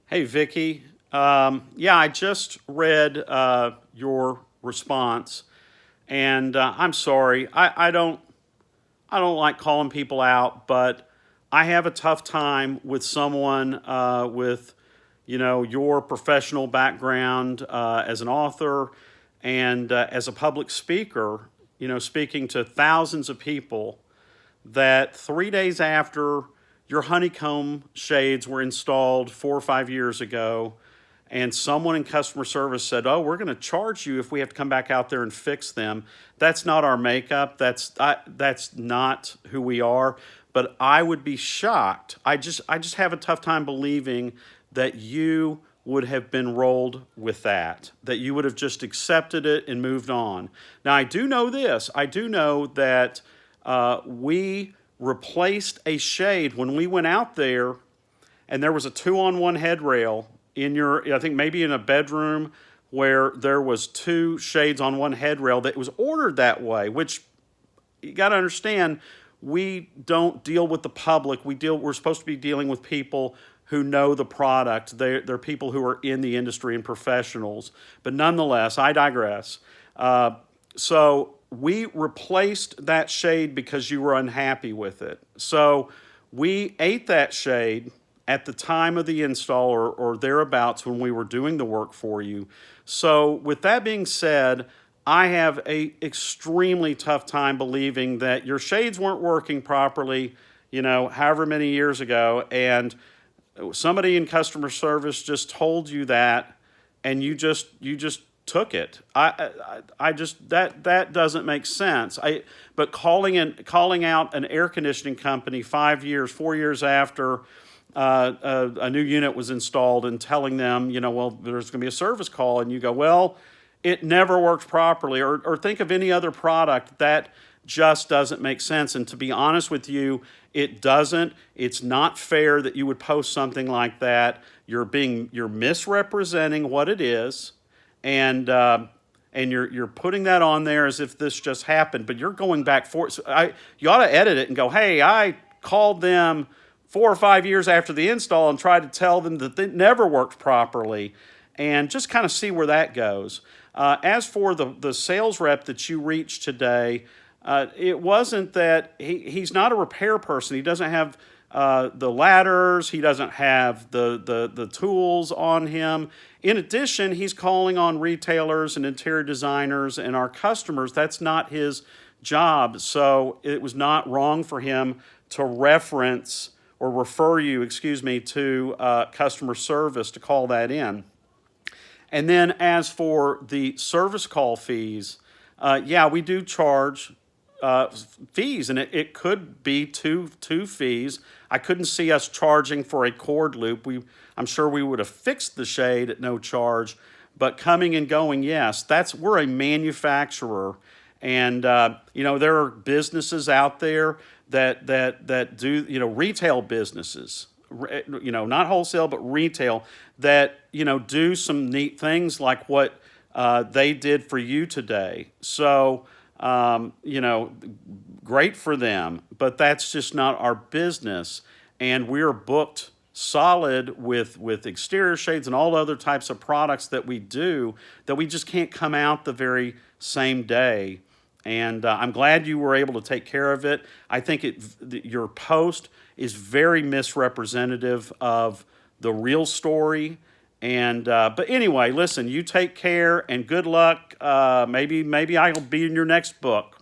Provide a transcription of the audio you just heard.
Hey, Vicki. Yeah, I just read your response, and I'm sorry. I don't like calling people out, but I have a tough time with someone with, your professional background as an author and as a public speaker. Speaking to thousands of people that 3 days after your honeycomb shades were installed 4 or 5 years ago, and someone in customer service said, "Oh, we're going to charge you if we have to come back out there and fix them." That's not our makeup. That's not who we are. But I would be shocked. I just have a tough time believing that you would have been rolled with that. That you would have just accepted it and moved on. Now I do know this. I do know that we replaced a shade when we went out there, and there was a two-on-one headrail in your, I think maybe in a bedroom where there was two shades on one headrail that was ordered that way, which you got to understand, we don't deal with the public. We're supposed to be dealing with people who know the product. They're people who are in the industry and professionals. But nonetheless, I digress. So we replaced that shade because you were unhappy with it. So we ate that shade at the time of the install or thereabouts when we were doing the work for you. So with that being said, I have a extremely tough time believing that your shades weren't working properly, however many years ago, and somebody in customer service just told you that, and you just took it. I just that doesn't make sense. But calling out an air conditioning company 5 years, 4 years after a new unit was installed and telling them, well, there's going to be a service call, and you go, well, it never worked properly, or think of any other product that just doesn't make sense. And to be honest with you, it doesn't. It's not fair that you would post something like that. You're misrepresenting what it is, and you're putting that on there as if this just happened. But you're going back for so you ought to edit it and go, hey, I called them 4 or 5 years after the install and tried to tell them that it never worked properly, and just kind of see where that goes. As for the sales rep that you reached today, it wasn't that he's not a repair person. He doesn't have the ladders. He doesn't have the tools on him. In addition, he's calling on retailers and interior designers and our customers. That's not his job. So it was not wrong for him to refer you, to customer service to call that in. And then as for the service call fees, yeah, we do charge fees, and it could be two fees. I couldn't see us charging for a cord loop. I'm sure we would have fixed the shade at no charge, but coming and going, yes. We're a manufacturer, and there are businesses out there that do retail businesses, not wholesale but retail, that do some neat things like what they did for you today. So great for them, but that's just not our business. And we're booked solid with exterior shades and all other types of products that we do, that we just can't come out the very same day. And I'm glad you were able to take care of it. I think your post is very misrepresentative of the real story. And but anyway, listen, you take care and good luck. Maybe I'll be in your next book.